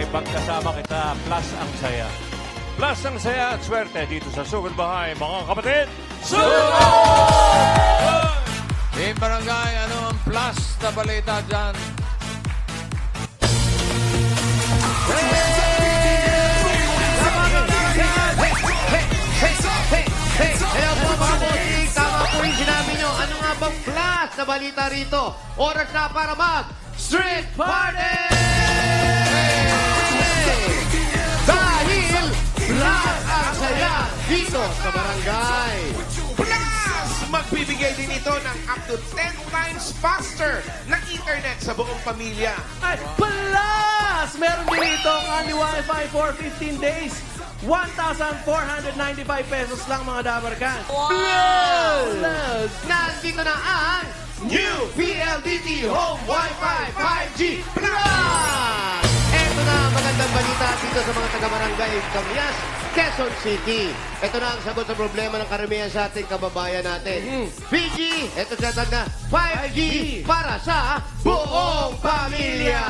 pagkasama kita, plus ang saya. Plus ang saya at swerte dito sa Sugod Bahay, mga kapatid. Sugod! Team Barangay, ano ang plus na balita dyan? Hello po mga bossing! Tama po yung sinabi nyo. Ano nga bang plus na balita rito? Oras na para mag-Street Party! Dahil plus ang saya dito sa barangay. Plus! Magbibigay din ito ng up to 10 times faster ng internet sa buong pamilya. At plus! Meron din itong only Wi-Fi for 15 days. 1,495 pesos lang mga Dabarkan. Plus! Nandito na ang New PLDT Home Wi-Fi 5G Plus! Ito na ang magandang balita dito sa mga taga-barangay Camias, Quezon City. Ito na ang sagot sa problema ng karamihan sa ating kababayan natin. 5G, ito sa na 5G para sa buong pamilya.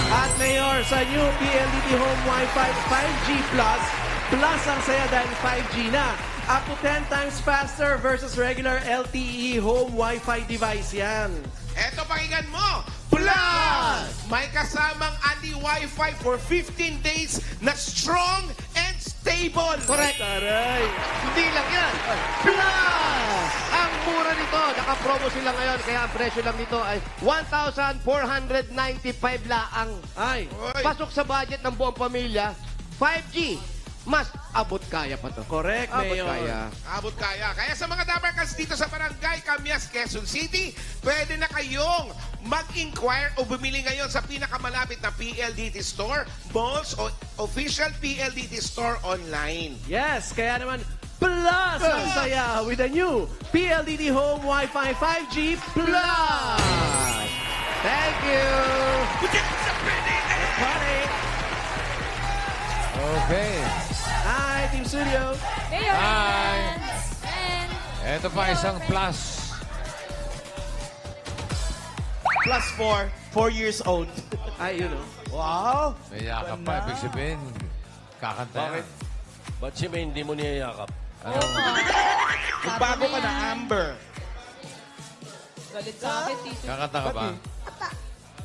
At Mayor, sa new PLDT Home Wi-Fi 5G Plus, plus ang saya dahil 5G na. Up to 10 times faster versus regular LTE home Wi-Fi device yan. Eto, pakinggan mo! Plus! May kasamang Andy Wi-Fi for 15 days na strong and stable. Correct. Taray! Hindi lang yan. Plus! Ang mura nito, naka-promo sila ngayon, kaya ang presyo lang nito ay 1,495 laang. Ay! Oy. Pasok sa budget ng buong pamilya, 5G. Mas abot kaya pa to. Correct, Abot Mayor. kaya. Abot kaya. Kaya sa mga Dabarkans dito sa Barangay Camias, Quezon City, pwede na kayong mag-inquire o bumili ngayon sa pinakamalapit na PLDT store, malls o official PLDT store online. Yes, kaya naman plus ang saya with the new PLDT Home Wi-Fi 5G Plus! Thank you. Party! Okay. Hi, Team Studio! Mayor Hi. and Ito pa isang plus. Plus 4, 4 years old. Ay, you know. Wow! May yakap pa. Ibig sabihin, kakanta yan. Ba't si May hindi mo niyayakap? Ano? Magbago ka na, Amber. galit sa akin, Tito. Kakanta ka ba?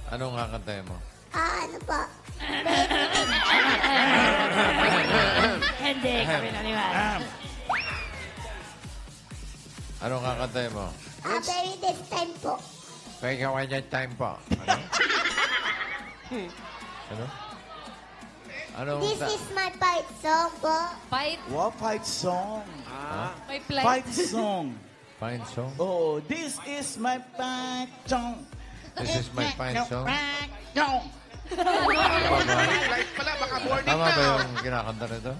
Anong kakantahin mo? Ano po? Hindi kami naniwala. Anong kakantahin mo? Very this time po. Kaya kawan niya time pa. Ano? Ano? Anong This is my fight song po. Fight, Wow, fight song. may play. Fight song. fine song? Oh, this is my fight song. This is my fine song? Fight song. Live pala, baka morning Tama na. ba yung kinakanta nito?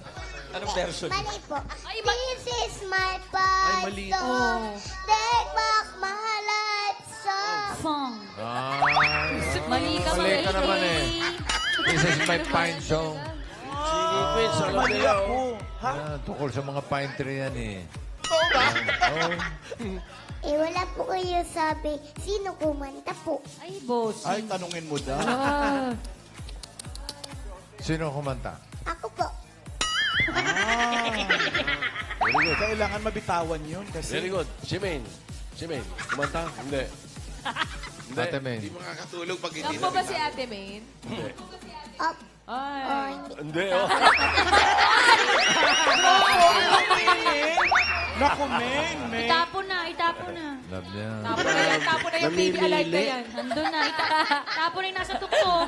Mali po. Ay, This is my fight mali. song. Take back my life song. Song. Ay, Mali ka, mali ka naman eh. This is my pine song. Mali ako. Ha? Ah, tukol sa mga pine tree yan eh. Oo ba? Oh, Wala po kayo sabi. Sino kumanta po? Ay, boss. Ay, tanungin mo daw. Ah, sino kumanta? Ako po. Very good. Kailangan mabitawan yun kasi... Very good. Si May. Si May. Kumanta? Hindi. Hindi. Ate May. Hindi makakatulog pag hindi Love mo ba si Ate Main? Up. Ay. Hindi, oh. Naku, men. Itapon na, itapon na. Love niya. Tapon na yung baby alive na yan. Nandun na, tapon na yung nasa tuktok.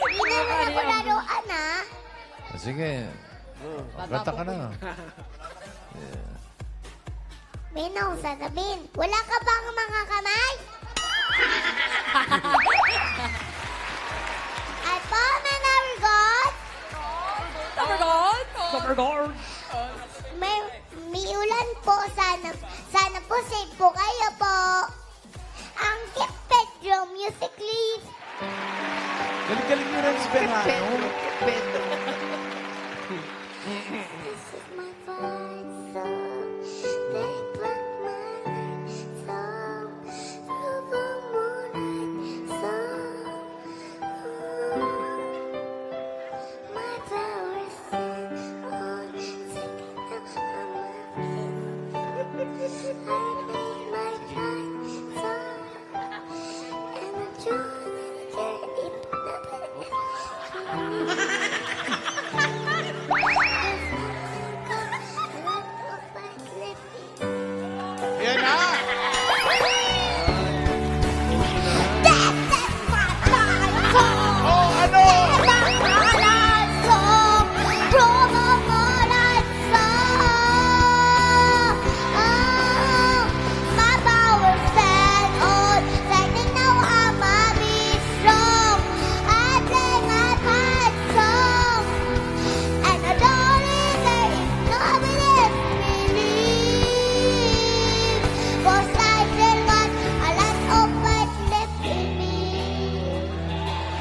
Hindi naman ako laruan ah. Ah, sige. Kanta ka na. May nang sasabihin. Wala ka bang mga kamay? At po, Menargot, Summer God! Summer God! may ulan po. Sana po safe po kayo po. Ang Kip Pedro Music Please. Galing-galing nyo rin si Berhano. This is my fight song. Take back my life song. Through the moonlight song.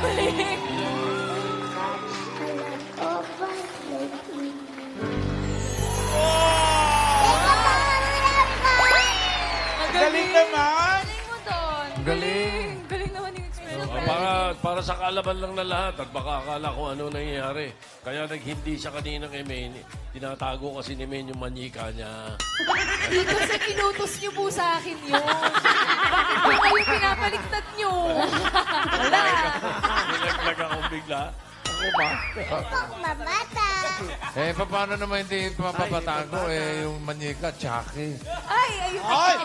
Galing. Galing naman! Galing mo doon. Galing. Galing naman yung expression. Para sa kaalaman lang ng lahat at baka akala kung ano nangyayari. Kaya naghindi siya kanina kay Maine. Tinatago kasi ni Maine yung manyika niya. Dito sa inutos niyo po sa akin yun. Bakit po kayo pinapaliktad niyo? Wala. Nilaglag akong bigla. Mamata. Eh, paano naman hindi mapapatago? Eh, yung manyika, tsaki. Ay, ayun. Ay!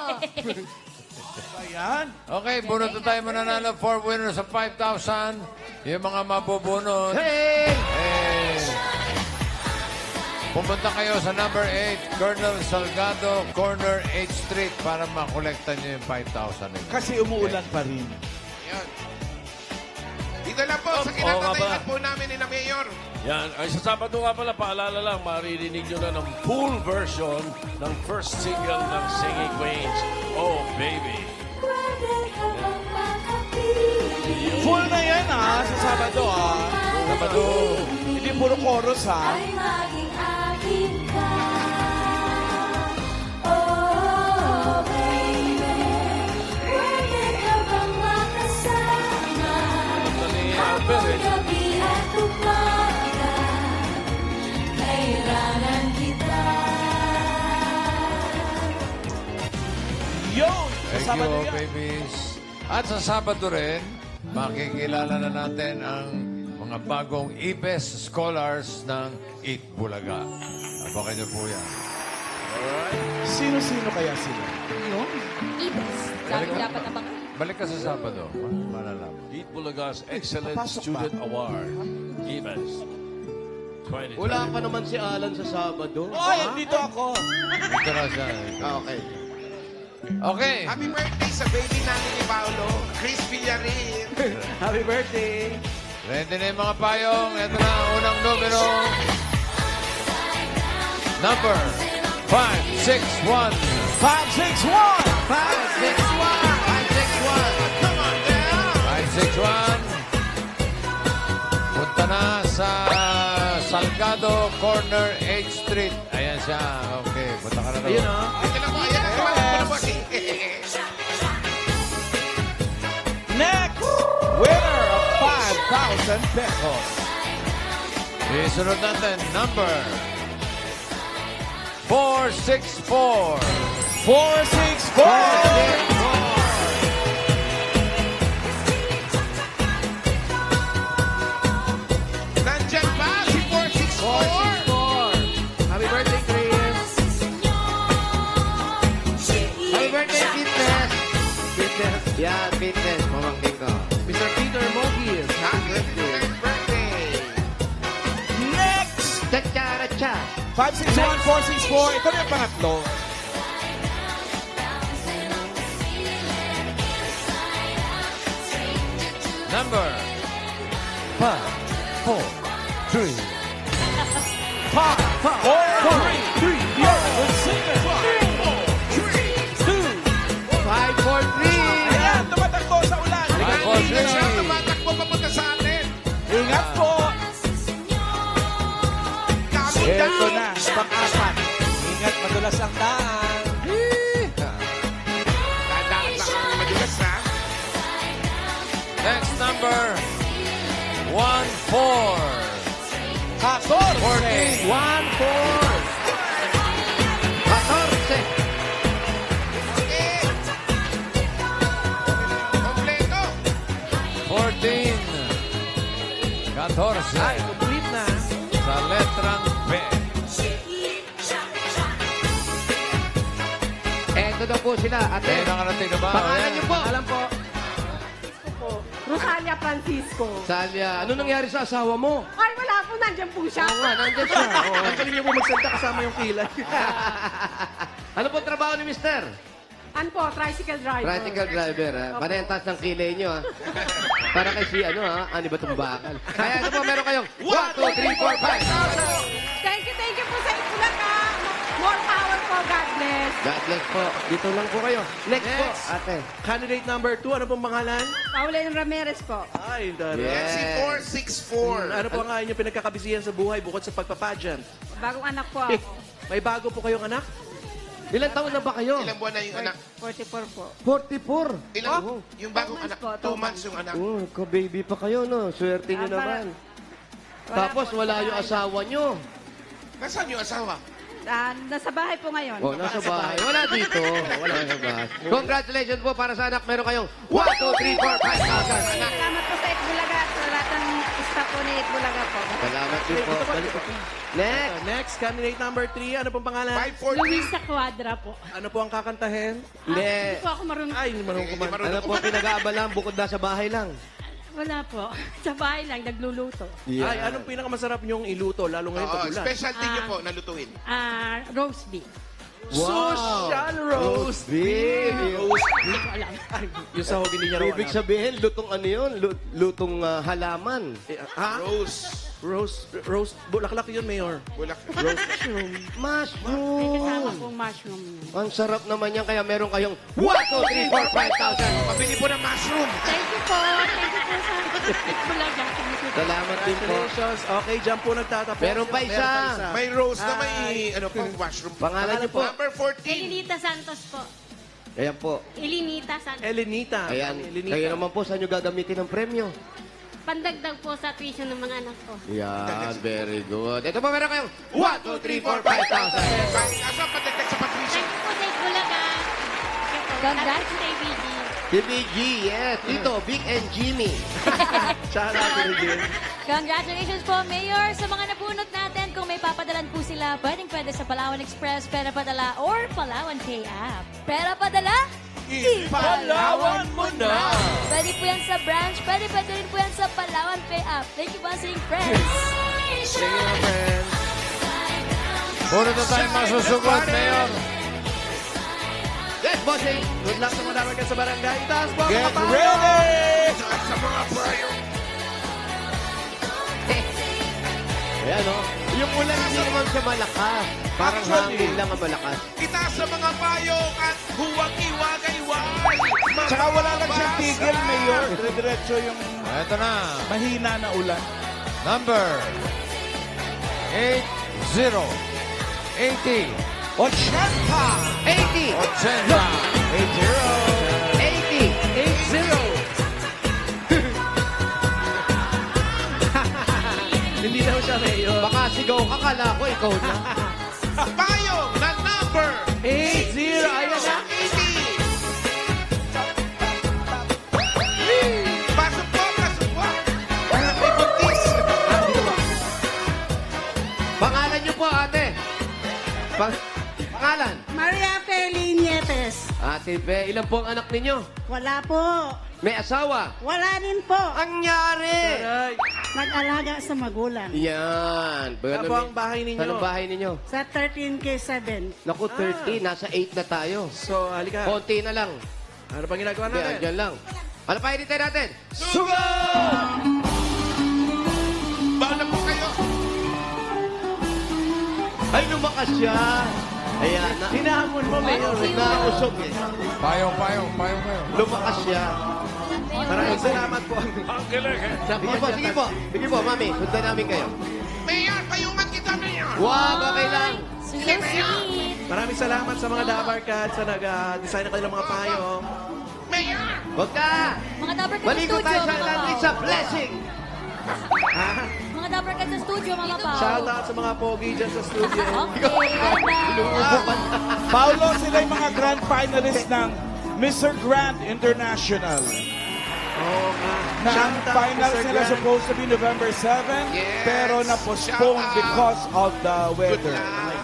Ayan. Okay, bunot na tayo mananalo. 4 winners of 5,000. Yung mga mabubunot. Hey! Eh, pumunta kayo sa number 8, Colonel Salgado, corner 8th Street para makolekta niyo yung 5,000 ninyo. Kasi umuulan pa rin. Yan. Dito lang po sa Oo nga kinatatayan ba? po namin ni na Mayor. Yan. Ay, sa Sabado nga pala, paalala lang, maririnig nyo na ng full version ng first single ng Singing Queens, Oh Baby. Full na yan ha, sa Sabado ha. Sabado. Hindi puro chorus ha. Ay, maging akin ka. Oh, baby. Pwede ka bang makasama? Ni Albert eh. Gabi at umaga, kailangan kita. Yun! Sa Thank Sabado you, yan. babies. At sa Sabado rin, makikilala na natin ang mga bagong IPES scholars ng Eat Bulaga. Abangan niyo po yan. Sino-sino kaya sila? Ibes. Sabi ko dapat abang. Balik ka sa Sabado. Malalaman. Eat Bulaga's Excellent Papasok Student ba? Award. Evans. 2020. Wala pa naman si Alan sa Sabado. Oy, dito ako. Dito na siya. Okay. Okay. Happy birthday sa baby namin ni Paolo, Chris Villarin. Happy birthday! Ready na yung mga payong. Ito na ang unang numero. Number 561. 561! 561. Punta na sa Salgado, corner 8th Street. Ayan siya. Okay, punta ka na doon. Ayun o. Ito na po, ayan ang tumatakbo na po. Next! Winner of 5,000 pesos. Isunod natin, number 464. 464! Nandyan ba si 464? Happy birthday, Chris. Happy birthday, Fitness. Fitness. Yan, Fitness. Pamangkin ko. Mr. Peter Mogis. Happy birthday. Birthday. Next! Cha-cha-ra-cha. 561, 464. Ito na yung pangatlo. Number 543. 5, 4, 3, 3. You're a good singer. 543. Ayan, tumatakbo sa ulan. Hindi na siya tumatakbo papunta sa atin. Ingat po. Kami Ito daw. na, pang-apat. Ingat, madulas ang daan. Dadaan lang ang madulas na. Next number 14. 14. 1-4. 14. Eh. Kompleto. 14. 14. Ay, complete na. Sa letrang B. Eto na po sila. Ate, Eh, nakarating na ba? pangalan niyo po. Alam po. Rosalia Francisco. Salya, ano nangyari sa asawa mo? Ay, wala po. Nandiyan po siya. Oo nga, nandiyan siya. Oo. Ang galing niyo po magsalita kasama yung kilay. Ano po trabaho ni Mister? Ano po? Tricycle driver. Tricycle driver, ha? Panentas ng kilay niyo, ha? Para kay si, ano, ha? Ani ba itong bakal? Kaya ito po, meron kayong 1, 2, 3, 4, 5. Thank you po sa Itbulaga. More power po, God bless. God bless po. Dito lang po kayo. Next, po, Next. ate. Candidate number 2, ano pong pangalan? Pauline Ramirez po. Ay, dara. Yes. MC464. Ano po nga inyong pinagkakabisihan sa buhay bukod sa pagpapageant? Bagong anak po ako. May bago po kayong anak? Ilang taon na ba kayo? Ilang buwan na yung anak? 44 po. 44. Ilang? Yung bagong 2 months anak? po, 2 months yung anak. Oh, ka-baby pa kayo, no? Swerte nyo Ah, naman. wala Tapos po, wala sa yung bahay. asawa nyo. Nasaan yung asawa? Nasa bahay po ngayon. Oh, nasa bahay. Wala dito. Wala sa bahay. Congratulations po para sa anak. Meron kayong 1, 2, 3, 4, 5,000. Salamat po sa Itbulaga at sa lahat ng staff po ni Itbulaga po. Salamat din po. Balik po. Next. Next, candidate number 3, ano pong pangalan? 543. Luisa Quadra po. Ano po ang kakantahin? Hindi. Hindi po ako marunong. Ay, hindi marunong kumanta. Ano po pinag-aabalan bukod na sa bahay lang? Wala po. Sa bahay lang, nagluluto. Ay, anong pinakamasarap niyong iluto, lalo ngayon Oo, pag-ulan? specialty niyo po na lutuin. Roast beef. Social roast beef. Hindi ko alam. Ay, yung sahog hindi niya raw Ibig alam. sabihin, lutong ano yun? Lutong halaman. Ha? Rose. Roast. Bulaklak yun, Mayor. Bulak. May Mushroom. kasama pong mushroom yun. Ang sarap naman yan, kaya meron kayong 1, 2, 3, 4, 5,000. Pabili po ng mushroom. Thank you po. Thank you po sa Itbulaga. Salamat din po. Congratulations. Okay, dyan po nagtatapos. Meron pa isa. May rose na may ano po, mushroom. Pangalan niyo po. Number 14. Elinita Santos po. Ayan po. Elinita Santos. Elenita. Ayan. Elenita. Kayo naman po, saan nyo gagamitin ng premyo? Pandagdag po sa tuition ng mga anak ko. Yan, very good. Ito po, meron kayong 1, 2, 3, 4, 5,000. Asa patagdag sa patrisyo? Thank you po sa Itbulaga. Ganda. Thank you sa ABG. Si BG, yes. Dito, Big and Jimmy. Shout out to Regine. Congratulations po, Mayor, sa mga napunot natin. Kung may papadalan po sila, pwede sa Palawan Express, Pera Padala, or Palawan Pay App. Pera Padala? Palawan mo na! Pwede po yan sa branch, pwede rin po yan sa Palawan Pay App. Thank you, Bossing Friends. Thank you, my friend. Puro na tayo masusugot, Mayor. Yes, bossing. Good luck sa mga dapat sa barangay. Itaas po ang Get mga payo. ready! Sa mga prayo. Ayan, o. Yung ulan hindi naman siya malakas. Parang hangin lang ang malakas. Itaas sa mga payong at huwag iwagay-wagay. Tsaka wala lang siyang tigil, Mayor. Dire-diretso yung Ito na. mahina na ulan. Number 80. 80. 80! 80. 80. 80. Hindi daw siya, Mayor. Baka sigaw ka, kala ko ikaw na. Payong na number 80. Ayan na. 80. Pasok po, pasok po. May buntis. Pangalan niyo po, ate. Pangalan? Maria Feli Nietes. Ate Be, ilan po ang anak ninyo? Wala po. May asawa? Wala din po. Ang nyari! Aray. Nag-alaga sa magulang. Yan. Saan po ang bahay ninyo? Saan ang bahay ninyo? Sa 13K7. Naku, 30. Nasa 8 na tayo. So, halika. Konti na lang. Ano pang ginagawa Hindi, natin? andyan lang. Ano pa edit natin? Bawal na po kayo. Ay, lumakas siya. Ayan. Hinahamon mo, Mayor. Nausog eh. Payong kayo. Lumakas siya. Maraming salamat po. Ang kilig, eh. Sige po. Sige po, mami. Sundan namin kayo. Mayor, payungan kita, Mayor. Wow, okay lang. Sweet. Maraming salamat sa mga Dabar Cats sa nag-design ng kanilang mga payong. Mayor. Huwag ka. Mga Dabar Cats sa Maligo studio, tayo sa mga landing pao. sa blessing. Ha? Mga Dabar Cats sa studio, mga pao. Shout out sa mga pogi dyan sa studio. Okay, bye-bye. Paulo, sila yung mga grand finalists ng Mr. Grand International. Oo nga. Na ang Shout out, finals Mr. nila Grant. supposed to be November 7, Yes. pero na-postpone Shout out. because of the weather. luck.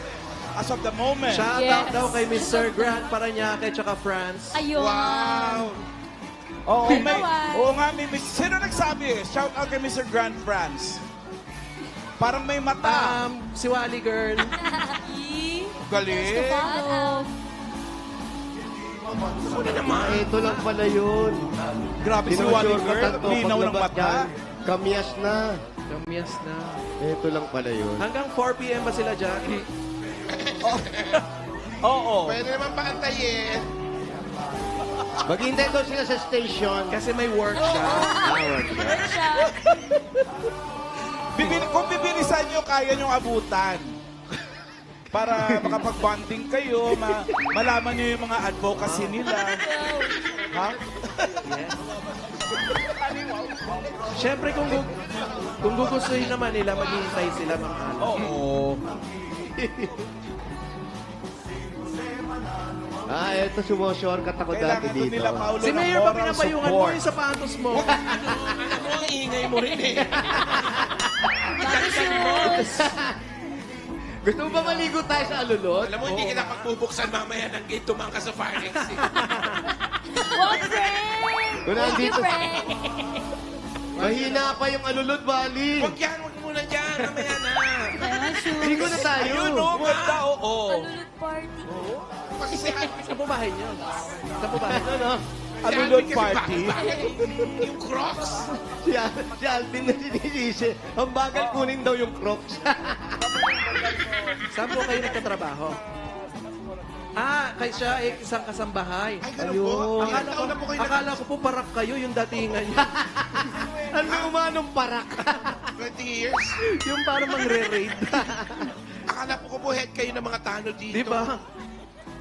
As of the moment, Shout Yes. out daw kay Mr. Grant Paranaque tsaka France. Ayun. Wow. oo nga, sino nagsabi? Shout out kay Mr. Grand France. Parang may mata. Si Wally Girl. Galing. Follow. Ito lang pala yun. Grabe si Sino Wally sure Girl. katanto, Linaw ng paglabas mata. yan, Kamyas na. Kamyas na. Ito lang pala yun. Hanggang 4 p.m. ba sila dyan? Oo. Pwede naman paantayin. Maghintay daw sila sa station. Kasi may work siya. Work. Work siya. Kung bibilisan nyo, kaya nyong abutan. Para makapag-bonding kayo, malaman nyo yung mga advocacy nila. Ha? Siyempre, kung gugustuhin naman nila, maghihintay sila mga ano. Oo. Eto sumushortcut ako dati Kailangan to dito. nila, Paulo, Si ng Mayor ba moral pinapayungan mo support. yung sapatos mo? Alam mo, ang ingay mo rin eh. Gusto mo ba maligo tayo sa alulot? Alam mo, hindi kita pagbubuksan mamaya ng gate tumangka sa fire exit. What friend? Kung Thank you, nandito- friend. Mahina pa yung alulot, Bali. Huwag yan, huwag muna dyan. Mamaya na. Ligo na tayo. Ayun, oh, ganda, oo. Alulot party. Kasi si Sa bahay niyo. Sa bahay niyo. Ano? Alulot party. Yung Crocs. Si Alvin na sinisisi. Ang bagal kunin daw yung Crocs. Saan po kayo nagtatrabaho? Kay siya isang kasambahay. Ay, ganun po. Ilang taon na po kayo Akala ko po parak kayo yung datingan niyo. Ano umanong parak? 20 years. Yung parang mangre-raid. Akala ko po head kayo ng mga tanod dito. Di ba?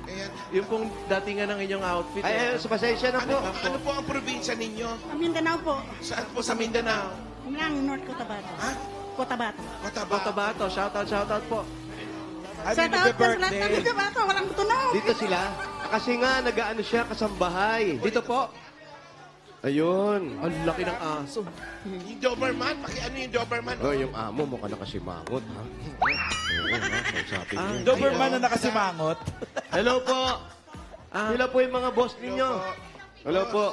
Ayan. Yung pong datingan ng inyong outfit. Ay, pasensya na po. Ano po ang probinsya ninyo? Mindanao po. Saan po sa Mindanao? Lang, North Cotabato. Ha? Cotabato. Cotabato. Cotabato. Shoutout po. Ano Shout yung out sa lahat ng birthday? Cotabato. Walang tunog. Dito sila. Kasi nga, nag-ano siya, kasambahay. Dito po. Ayun. Ang laki ng aso. Yung Doberman? Ano yung Doberman? Oh, yung amo mo ka nakasimangot, ha? Oo, ha? Kausapin niyo. Doberman na nakasimangot. Hello po. Sila po yung mga boss ninyo. Hello po.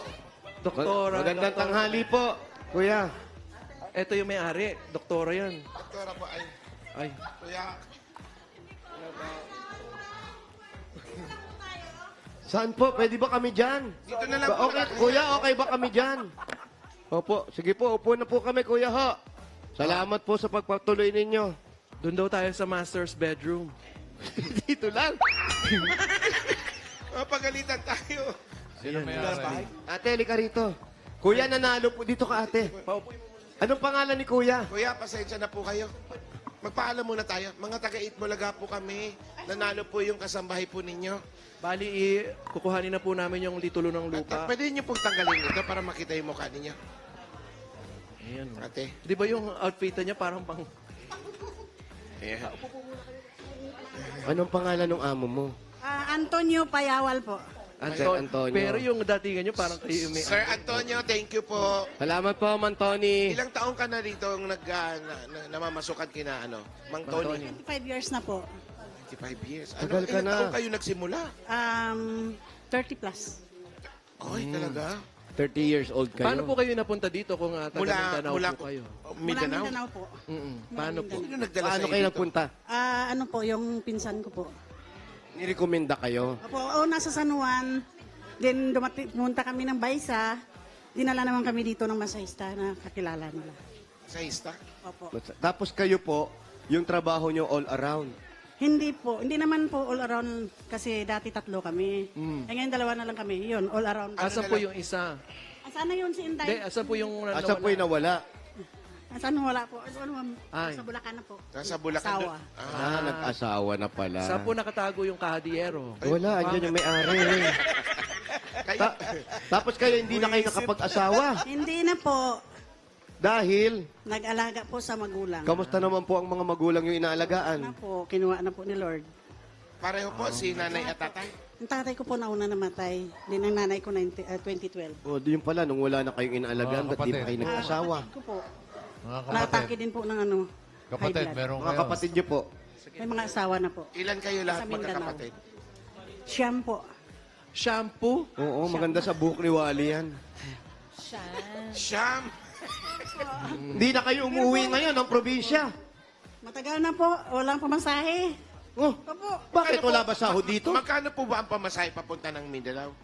Doktora. Magandang tanghali po. Kuya. Ito yung may-ari. Doktora yan. Doktora po ay. Ay. Kuya. Saan po? Pwede ba kami dyan? Dito na lang po. Okay, kuya, okay ba kami dyan? Opo, sige po, upo na po kami, kuya ho. Salamat po sa pagpatuloy ninyo. Doon daw tayo sa master's bedroom. Dito lang. Pagalitan tayo. Sino may ari? Ate, halika rito. Kuya, nanalo po. Dito ka, ate. Anong pangalan ni kuya? Kuya, pasensya na po kayo. Magpaalam muna tayo. Mga taga-Itbulaga po kami. Nanalo po yung kasambahay po ninyo. Bali, kukuhanin na po namin yung titulo ng lupa. Pwede niyo pong tanggalin ito para makita yung mukha ninyo. Ayan. Ate. Di ba yung outfit niya parang pang... Ayan. Anong pangalan ng amo mo? Antonio Payawal po. Antonio. Pero yung datingan niyo parang kayo yung may... Sir Antonio, thank you po. Salamat po, Mang Tony. Ilang taong ka na rito namamasukan kina Mang Tony? 25 years na po. 25 years. Tagal ka ilang na. taong kayo nagsimula? 30 plus. Ay, talaga? 30 years old kayo. Paano po kayo napunta dito kung taga Mindanao Mula po kayo? Mula Mindanao? Mindanao po. Paano po? Sino nagdala Paano sa kayo dito? napunta? Ano po, yung pinsan ko po. Nirekomenda kayo? Opo, nasa San Juan. Then pumunta kami ng Baysa. Dinala naman kami dito ng masahista na kakilala nila. Sa Ista? Opo. Tapos kayo po, yung trabaho nyo all around. Hindi po. Hindi naman po all around kasi dati 3 kami. Ngayon 2 na lang kami. Yun, all around. Asan po yung isa? Asan na yun si Hindi, Inday? asan po yung Asa po yung nawala? Asan wala po? Ano, Ay. sa Bulacan na po. Nasa Bulacan Asawa. doon. Nag-asawa na pala. Saan po nakatago yung kahadiyero? Wala, andyan yung may-ari. Tapos kayo hindi na kayo nakapag-asawa. Hindi na po. Dahil, Nag-alaga po sa magulang. kamusta naman po ang mga magulang yung Na inaalagaan? po, kinuha na po ni Lord. Pareho po, si nanay at tatay. Ang tatay ko po nauna namatay. Din ang nanay ko 2012. O, di yun pala, nung wala na kayong inaalagaan, ba't di pa kayo nag-asawa? Kapatid ko po. Mga Natake kapatid. din po ng Kapatid, high blood. meron Mga kayo. kapatid nyo po. May mga asawa na po. Ilan kayo lahat Sa Mindanao. magkakapatid? Siyam po. Shampoo? Oo, maganda sa buhok ni Wally yan. Siyam. Hindi na kayo umuwi ngayon ng probinsya. Matagal na po. Walang pamasahe. Oh, bakit wala ba sahod dito? Magkano po ba ang pamasahe papunta ng Mindanao?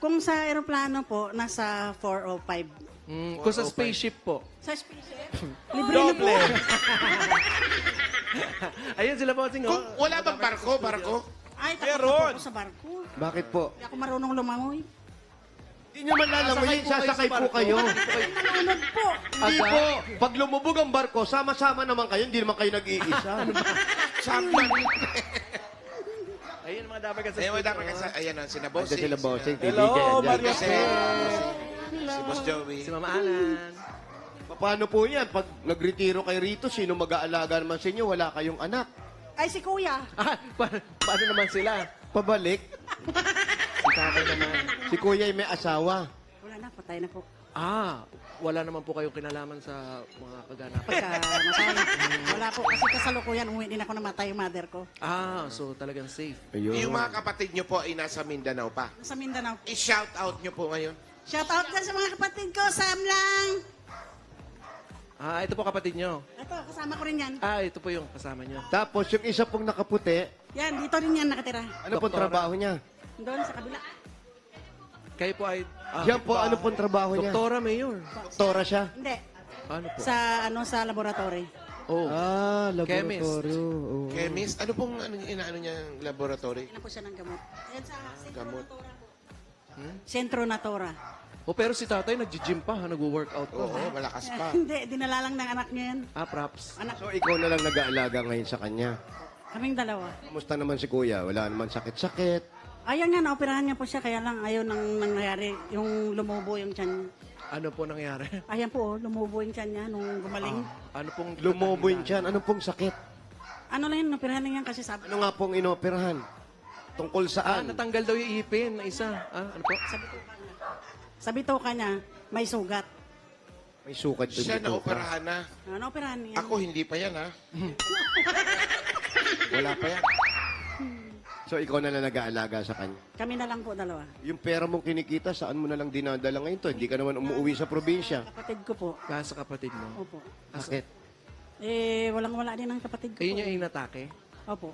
Kung sa aeroplano po, nasa 405. Kung sa spaceship po. Sa spaceship, libre na po. Ayun sila bossing. Kung wala bang barko? Ay, takot na po Meron. ako sa barko. Bakit po? Hindi ako marunong lumangoy. Hindi nyo man lalangoyin, sasakay po kayo. Nalunod po. Hindi po. Pag lumubog ang barko, sama-sama naman kayo, hindi naman kayo nag-iisa. Ayun mga dapat kasi. Ayan, dapat kasi, ayan ang sina Bossing. Ito sila bossing, Hello, TDJ. andyan. Mario Si Boss Joey. Si Mama Alan. Paano po yan? Pag nagretiro kayo rito, sino mag-aalaga naman sa inyo? Wala kayong anak. Ay, si kuya. Paano naman sila? Pabalik. Si tatay naman. Si kuya ay may asawa. Wala na, patay na po. Wala naman po kayong kinalaman sa mga kaganapan. Pagka matay. Wala po. Kasi kasalukuyan, umuwi din ako namatay yung mother ko. So talagang safe. Yung mga kapatid nyo po ay nasa Mindanao pa. Sa Mindanao. I-shout out nyo po ngayon. Shout out dyan sa mga kapatid ko, Sam lang. Ito po kapatid nyo. Ito, kasama ko rin yan. Ito po yung kasama nyo. Tapos yung isa pong nakaputi, Yan, dito rin yan nakatira. ano pong trabaho niya? Doon sa kabila. Kayo po ay... Yan po, ano pong trabaho niya? Doktora Mayor. Doktora siya? Hindi. Ano po? Sa laboratory. Laboratorio. Oo. Chemist? Ano pong inaano niyang laboratory? Ano po siya ng gamot? Yan sa Gamot. Sentro Natura. Pero si tatay nag-gym pa, nag-workout pa. Oo, malakas pa. Hindi, dinala lang ng anak niya yan. Props. Anak, So ikaw na lang nag-aalaga ngayon sa kanya. kaming dalawa. Kamusta naman si kuya? Wala naman sakit-sakit. Ayaw nga, naoperahan niya po siya, kaya lang ayaw nang nangyari yung lumubo yung tiyan niya. Ano po nangyari? Ayan po, lumubo yung tiyan niya nung gumaling. Ano pong... Lumobo yun dyan. Anong pong sakit? Ano lang yun, operahan lang yan kasi sabi. Ano nga pong inoperahan? Tungkol saan? Natanggal daw yung ipin na isa. Ano po? Sabi to niya, may sugat. May sukat doon Siya dito. na-operahan na. Naoperahan niya. Ako, hindi pa yan, ha? Wala pa yan. So ikaw na lang nag-aalaga sa kanya. Kami na lang po dalawa. Yung pera mong kinikita, saan mo na lang dinadala ngayon to? Hindi ka naman umuwi sa probinsya. Kapatid ko po. Sa kapatid mo. Opo. Bakit? Walang-wala din ang kapatid ko. Ayun po. yung inatake? Opo.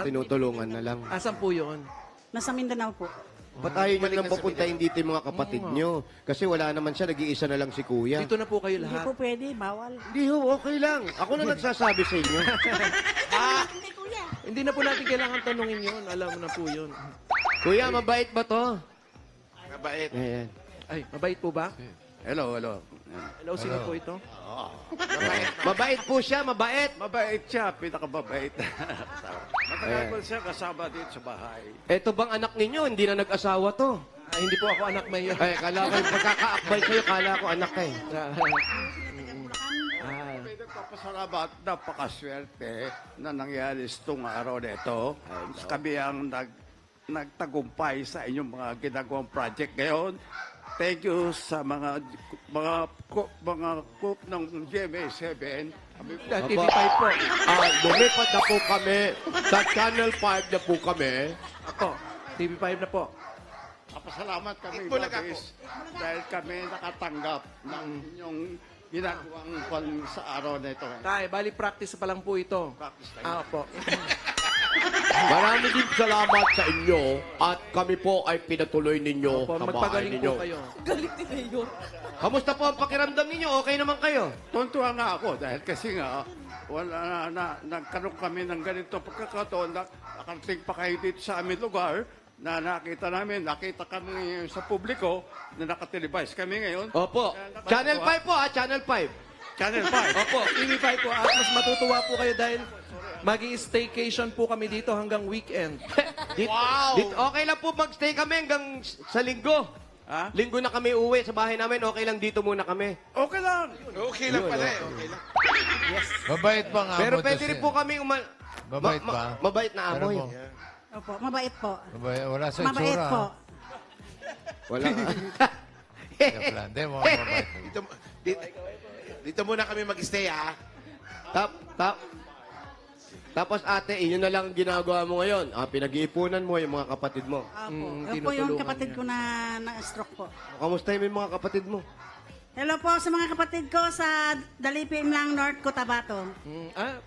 Tinutulungan na lang. Asan po yun? Nasa Mindanao po. Ba't ayaw nyo Balik lang na sa papuntahin dito yung mga kapatid nyo? Kasi wala naman siya, nag-iisa na lang si kuya. Dito na po kayo Hindi lahat. po pwede, bawal. Hindi ho, okay lang. Ako na nagsasabi sa inyo. Hindi, kuya. Hindi na po natin kailangan tanungin yun. Alam mo na po yun. Kuya, mabait ba to? Mabait. Ayan. Ay, mabait po ba? Hello. Hello, sino po ito? Mabait po siya, mabait. Mabait siya, pinakamabait. Matagal ko siya kasama dito sa bahay. Eto bang anak ninyo? Hindi na nag-asawa to. Hindi po ako anak mayor. Ay, kala ko yung pagkakaakbay sa'yo, kala ko anak ka eh. Nagpapasalamat, napakaswerte na nangyari itong araw na ito. Kami ang nagtagumpay sa inyong mga ginagawang project ngayon. Thank you sa mga coop ng GMA7. TV5 po. Lumipat na po kami. Sa Channel 5 na po kami. Ako, TV5 na po. Napasalamat kami, Itbulaga Babis, dahil kami nakatanggap ng inyong ginagawang pan sa araw na ito. Tay, bali practice pa lang po ito. Practice tayo. Opo. Marami din salamat sa inyo at kami po ay pinatuloy ninyo Opo, sa bahay magpagaling ninyo. po kayo. Kamusta po ang pakiramdam ninyo? Okay naman kayo? Tuntua nga ako dahil kasi nga wala nagkaroon kami ng ganito pagkakataon na nakarating pa kayo dito sa aming lugar na nakita kami sa publiko na nakatelevise kami ngayon. Opo. Channel 5 po Channel 5. Channel 5. Opo, TV5 po. At mas matutuwa po kayo dahil magi-staycation po kami dito hanggang weekend. Okay lang po magstay kami hanggang sa linggo. Ha? Linggo na kami uwi sa bahay namin. Okay lang dito muna kami. Okay lang. Okay lang pala eh. Okay lang. Mabait ba nga Pero mo pwede to rin si- po kami Mabait ba? mabait na Pero amoy. mo, Opo, mabait po. wala sa Mabait itsura. po. Wala. Joke lang. Hindi mo, mabait. Dito muna kami mag-stay, ha? Tapos ate, yun na lang ang ginagawa mo ngayon. Pinag-iipunan mo yung mga kapatid mo. Opo. Yun po yung tinutulungan kapatid niya. ko na na-stroke po. Kamusta yung mga kapatid mo? Hello po sa mga kapatid ko sa Dalipin lang, North Cotabato.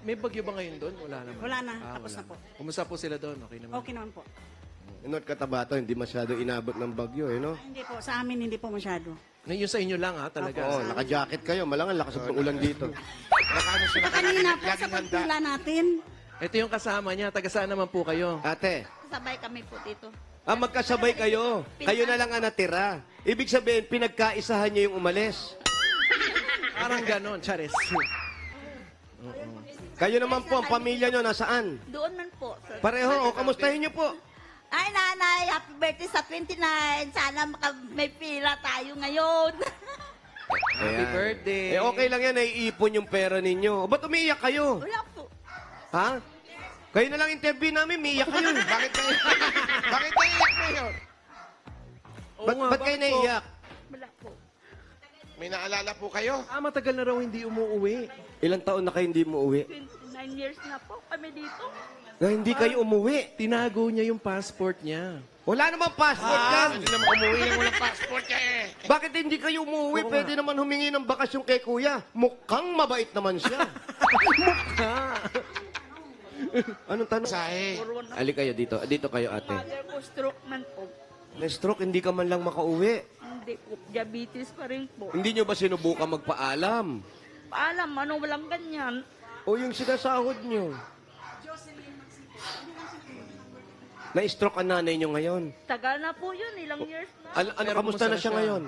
May bagyo ba ngayon doon? Wala naman. Wala na, tapos wala na po. Kumusta po sila doon? Okay naman. Okay naman po. North Cotabato, hindi masyado inabot ng bagyo, no? Hindi po, sa amin hindi po masyado. Yun sa inyo lang talaga. Oo, naka-jacket kayo. Malangan, lakas ng ulan dito. Nakano sila Kanina po sa laging handa. pagpila natin, Ito yung kasama niya. Taga saan naman po kayo? Ate, Sabay kami po dito. magkasabay kayo. Kayo na lang ang natira. Ibig sabihin, pinagkaisahan niyo yung umalis. Parang ganon, Charis. Kayo naman po, ang pamilya niyo, nasaan? Doon man po. Pareho, o kamustahin niyo po? Ay, nanay, happy birthday sa 29. Sana may pila tayo ngayon. Happy birthday. Okay lang yan, naiipon yung pera ninyo. Ba't umiiyak kayo? Wala po. Ha? Kayo na lang interview namin, umiiyak kayo. Bakit naiiyak Mayor? Ba't kayo naiiyak? Wala po. May naalala po kayo? Matagal na raw hindi umuwi. Ilang taon na kayo hindi umuwi? 29 years na po kami dito. Na hindi kayo umuwi. Tinago niya yung passport niya. Wala namang passport yan. Hindi naman umuwi ng walang passport niya eh. Bakit hindi kayo umuwi? Pwede naman humingi ng bakasyon kay kuya. Mukhang mabait naman siya. Anong tanong? Sahe. Ali kayo dito. Dito kayo, ate. Mother po, stroke man po. Na-stroke, hindi ka man lang makauwi. Hindi po, diabetes pa rin po. Hindi nyo ba sinubukan magpaalam? Paalam, walang ganyan. O yung sinasahod nyo? Na-stroke ang nanay nyo ngayon. Tagal na po yun, ilang years na. Kamusta na siya ngayon?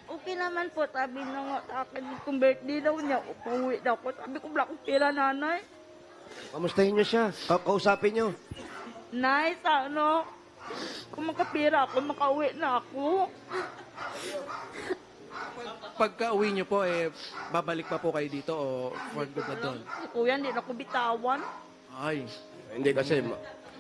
Okay naman po, sabi na nga sa akin, kung birthday daw niya, upuwi daw ko. Sabi ko, wala akong pera, nanay. Kamustahin nyo siya? Kausapin nyo? Nay, ano, kung makapira ako, makauwi na ako. Pagka uwi niyo po, babalik pa po kayo dito o for good na doon? Si kuya, hindi na ako bitawan. Ay. Hindi kasi... Yung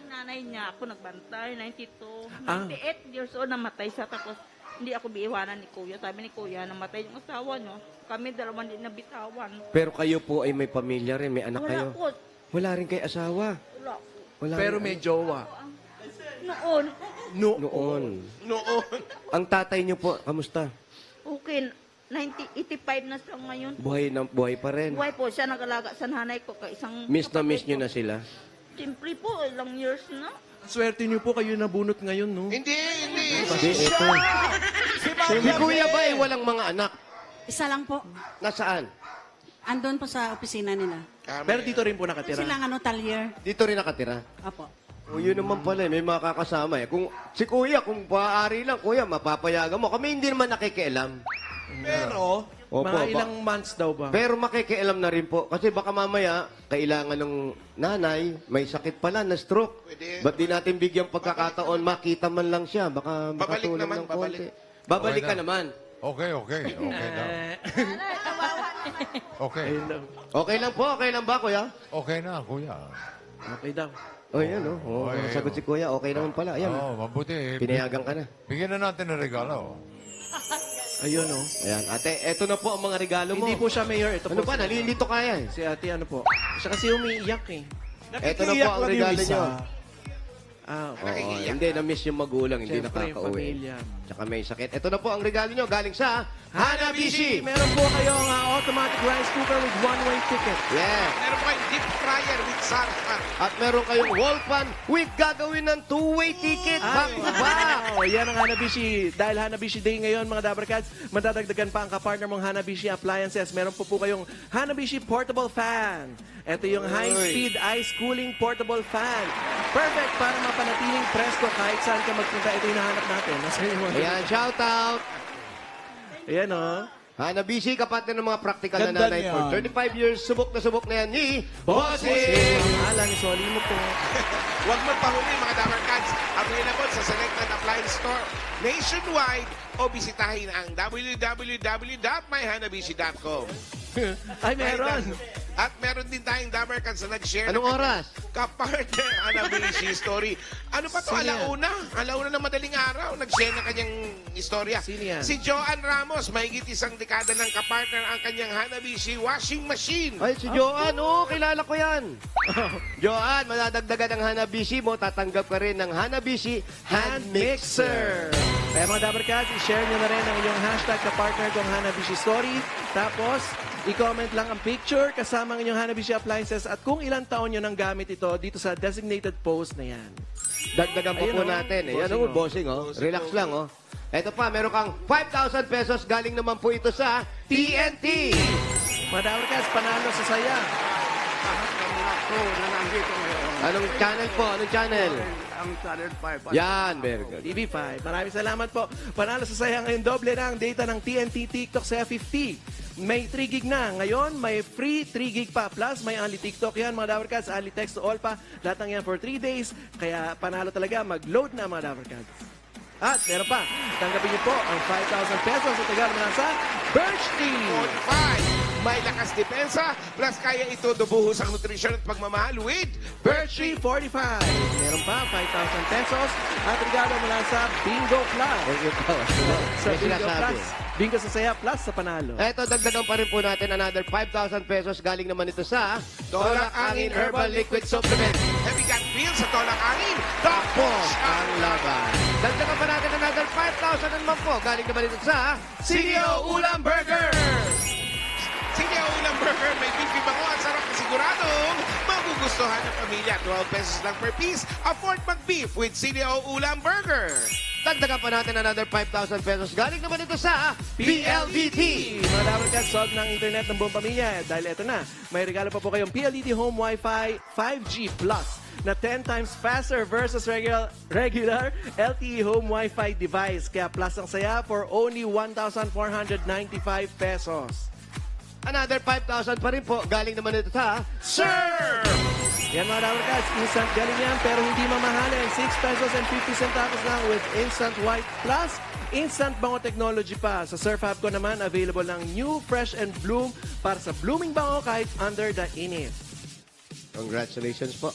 nanay niya ako nagbantay, 98 years old, namatay siya. Tapos, hindi ako biiwanan ni kuya. Sabi ni kuya, namatay yung asawa niyo. Kami dalawa hindi nabitawan. Pero kayo po ay may pamilya rin, may anak Wala kayo. po. Wala rin kay asawa. Wala po. Wala Pero rin. may jowa. Noon, Noon. Noon. Ang tatay nyo po, kamusta? okay, 85 na siya ngayon. Buhay pa rin. Buhay po siya, nag-alaga sa nanay ko. Isang Miss na miss nyo na sila. Siyempre po, ilang years na. Swerte niyo po kayo nabunot ngayon, no? Hindi. Hindi, ito. Si kuya ba ay walang mga anak? isa lang po. Nasaan? Andun po sa opisina nila. Pero dito rin po nakatira. Silang talyer. Dito rin nakatira. Apo. O yun naman pala, may makakasama eh. Kung si kuya, kung maaari lang, kuya, mapapayagan mo. Kami hindi naman nakikialam. Pero, Opo, Mga ilang months daw ba? Pero makikialam na rin po. Kasi baka mamaya, kailangan ng nanay, may sakit pala, na stroke. Pwede. Ba't di natin bigyan pagkakataon, makita man lang siya. Baka Babalik makatulong naman, ng konti. babalik. Babalik ka Okay na. naman. Okay daw. Okay. Okay lang po, okay lang ba, kuya? Okay na, kuya. Okay daw. O, yan, o. Oh, Okay, sagot si kuya, okay naman pala. Ayan, Mabuti. pinayagan ka na. Bigyan na natin ng regalo. Ayun, no? Ayan, ate, eto na po ang mga regalo mo. Hindi po siya mayor. Ito Ano po ba, nalilito kaya eh. Si ate, ano po? Siya kasi umiiyak eh. Eto na po nakikiyak ang lang yung regalo isa. nyo. Okay. Oo, hindi, na-miss yung magulang, hindi Siyempre, nakakauwi. pamilya. Tsaka may sakit. Ito na po ang regalo nyo, galing sa Hanabishi! Meron po kayong automatic rice cooker with one-way ticket. Yeah. Meron pa yung deep fryer with sarsa. At meron kayong wall fan with gagawin ng two-way ticket. Back to back. Wow! Yan ang Hanabishi. Dahil Hanabishi Day ngayon, mga Dabarkads, madadagdagan pa ang kapartner mong Hanabishi Appliances. Meron po kayong Hanabishi Portable Fan. Ito yung high-speed ice cooling portable fan. Perfect para mapanatiling presko kahit saan ka magpunta. Ito yung nahanap natin. Nasa iyo. Ayan, shout out. Ayan, oh. Hanabishi, kapatid ng mga practical na Ganda nanay niyan. for 35 years. Subok na yan ni Bossing! Alam ni Soli mo po. Huwag magpahuli mga Dabar Cats. Available sa selected appliance store nationwide o bisitahin ang www.myhanabishi.com. Ay, meron. At meron din tayong Dabar Cats na nag-share. Anong oras? Kapartner Hanabishi story. Ano pa to? Sino yan? Alauna ng madaling araw. Nag-share ng kanyang istorya. Sino yan? Si Joanne Ramos. Mahigit isang dekada ng kapartner ang kanyang Hanabishi washing machine. Ay, si Joanne, kilala ko yan. Joanne, madadagdagan ang Hanabishi mo, tatanggap ka rin ng Hanabishi Hand Mixer. Kaya mga Dabarkads, i-share nyo na rin ang inyong hashtag kapartner kong Hanabishi Story. Tapos, i-comment lang ang picture kasama ang inyong Hanabishi appliances at kung ilang taon nyo nang gamit ito dito sa designated post na yan. Dagdagan pa Ayun, po oh. natin. Eh. Yan Bossing, oh, bossing, oh. Relax lang, oh. Ito pa, meron kang 5,000 pesos. Galing naman po ito sa TNT. Mga Dabarkads, panalo sa saya. Ako na nandito ngayon. Anong channel po? Anong channel? Ang Channel 5. Yan, very good. TV5. Maraming salamat po. Panalo sa saya ngayon. Doble na ang data ng TNT TikTok sa 50. May 3 gig na. Ngayon, may free 3 gig pa. Plus, may only TikTok yan, mga Dabarkads. Only text to all pa. Lahat ng yan for 3 days. Kaya panalo talaga. Mag-load na, mga Dabarkads. At meron pa. Tanggapin niyo po ang 5,000 pesos sa tagal mula sa Birch Tea. 45. May lakas depensa, plus kaya ito dubuhos ang nutrisyon at pagmamahal with Birch Tea 45. Meron pa 5,000 pesos at regalo mula sa Bingo Plus. Sa May Bingo sinasabi. Plus. Bingo sa saya plus sa panalo. Eto, dagdagan pa rin po natin another 5,000 pesos. Galing naman ito sa Tolak Angin Herbal Liquid Supplement. Heavy gut feel sa Tolak Angin. Tapos ang laban. Dagdagan pa natin another 5,000 naman po. Galing naman ito sa CDO Ulam Burger! CDO Ulam Burger, may beef bango at sarap na siguradong magugustuhan ng pamilya. 12 pesos lang per piece. Afford mag-beef with CDO Ulam Burger. Dagdagan pa natin another 5,000 pesos. Galing naman ito sa PLDT. Mga Dabarkads, solve ng internet ng buong pamilya. Dahil ito na, may regalo pa po kayong PLDT Home Wi-Fi 5G Plus na 10 times faster versus regular LTE Home Wi-Fi device. Kaya plus ang saya for only 1,495 pesos. Another 5,000 pa rin po. Galing naman ito sa Sir! Yan mga Dabarkads, instant galing yan pero hindi mamahalin. 6 pesos and 50 centavos lang with Instant White Plus. Instant bango technology pa. Sa Surf Hub ko naman, available ng New Fresh and Bloom para sa blooming bango kahit under the init. Congratulations po.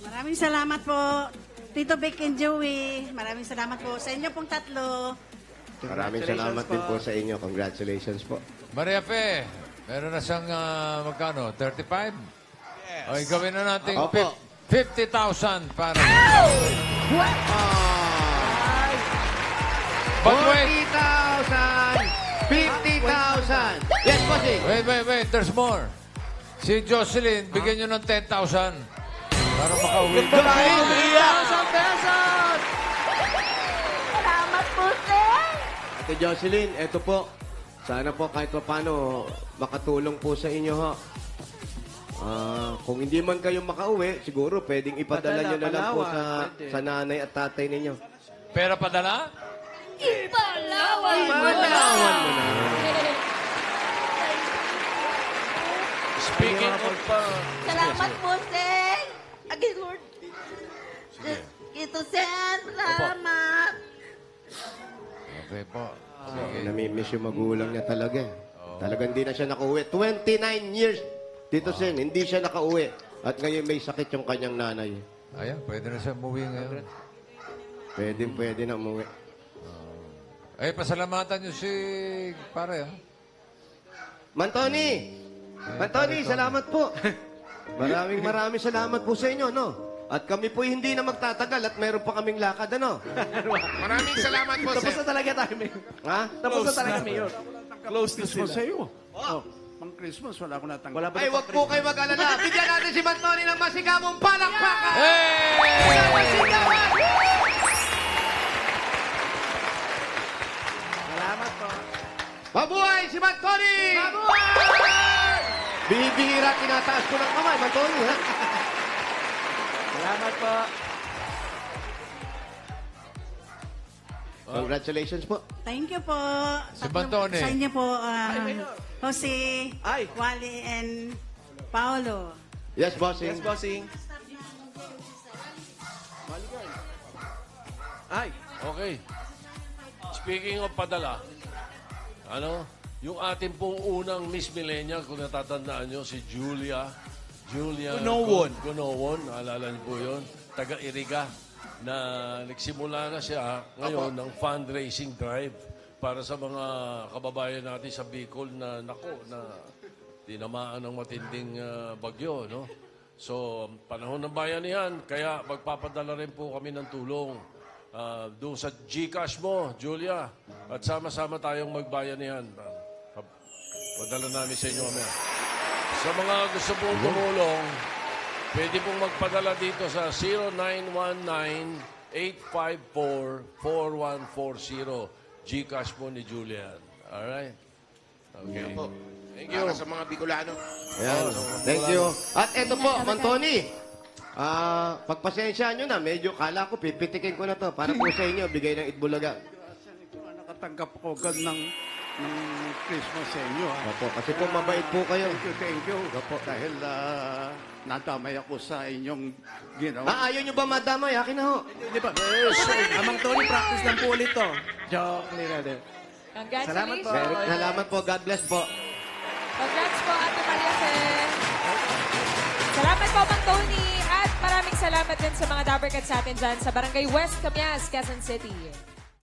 Maraming salamat po, Tito Vic and Joey. Maraming salamat po sa inyo pong tatlo. Maraming salamat din po sa inyo. Congratulations po. Maria Fe, meron na siyang magkano? 35? Yes. O, gawin na natin Opo. 50,000 para... Ah! But wait, 40,000! 50,000! Yes, bossing! wait, there's more. Si Jocelyn, bigyan nyo ng 10,000 para makauwi. 1,000 pesos! Salamat po, sir. Ate Jocelyn, eto po. Sana po kahit pa paano makatulong po sa inyo, ha. Kung hindi man kayo makauwi, siguro pwedeng ipadala nyo na lang po sa nanay at tatay ninyo. Pera padala? Ipalawan mo na! Palawan mo na. Speaking of Salamat po, Sen. Again, Lord. Ito, Sen. Salamat. Okay po. Sige. Namimiss yung magulang niya talaga. Talagang hindi na siya nakauwi. 29 years, Tito Sen, hindi siya nakauwi. At ngayon may sakit yung kanyang nanay. Ayan, pwede na siya umuwi ngayon. Pwede na umuwi. Ay, pasalamatan niyo si pare, ha? Mantoni! Mantoni, salamat po. Maraming salamat po sa inyo, no? At kami po hindi na magtatagal at meron pa kaming lakad, ano? Maraming salamat po, Tapos sir. na talaga tayo, Mayor. Ha? Tapos na talaga, Mayor. Close na Christmas sila. sa iyo. Oh. Pang Christmas, wala akong natanggap. Wala pa Ay, wag po kayo mag-alala. Bigyan natin si Mantoni ng masigabong palakpakan! Hey! Masigawan! Salamat po. Mabuhay si Mantoni! Mabuhay! Bibihira, tinataas ko ng kamay, Mantoni, ha? Salamat po. Congratulations po. Thank you po. Si Bantone. Sa inyo po, Mayor. Jose, Ay. Wally, and Paolo. Yes, bossing. Yes, bossing. Ay. Okay. Speaking of padala, yung ating pong unang Miss Millennial, kung natatandaan nyo, si Julia Gunowon, naalala niyo po yun, taga-Iriga, na nagsimula na siya ngayon ng fundraising drive para sa mga kababayan natin sa Bicol na tinamaan ng matinding bagyo, no? So, panahon ng bayanihan, kaya magpapadala rin po kami ng tulong. doon sa GCash mo, Julia. At sama-sama tayong magbayanihan. Padala namin sa inyo mamaya. Sa mga gusto pong tumulong, pwede pong magpadala dito sa 0919-854-4140. GCash po ni Julian. Alright? Okay. Po. Thank you. Para sa mga Bicolano. Ayan. Thank you. At eto po, Mantoni. Pagpasensyaan nyo na, medyo kala ko, pipitikin ko na to. Para po sa inyo, bigay ng Itbulaga. Nakatanggap ko agad ng Christmas sa inyo. Opo, kasi po mabait po kayo. Thank you. Dahil nadamay ako sa inyong ginawa. Ayaw nyo ba madamay? Akin na ho. Di ba? Amang Tony, practice lang po ulit to. Joke ni Rade. Salamat po. Salamat po. God bless po. Congrats po, Ate Mariace. Salamat po, Mang Tony. At maraming salamat din sa mga Dabber Cats natin dyan sa Barangay West Camias, Quezon City.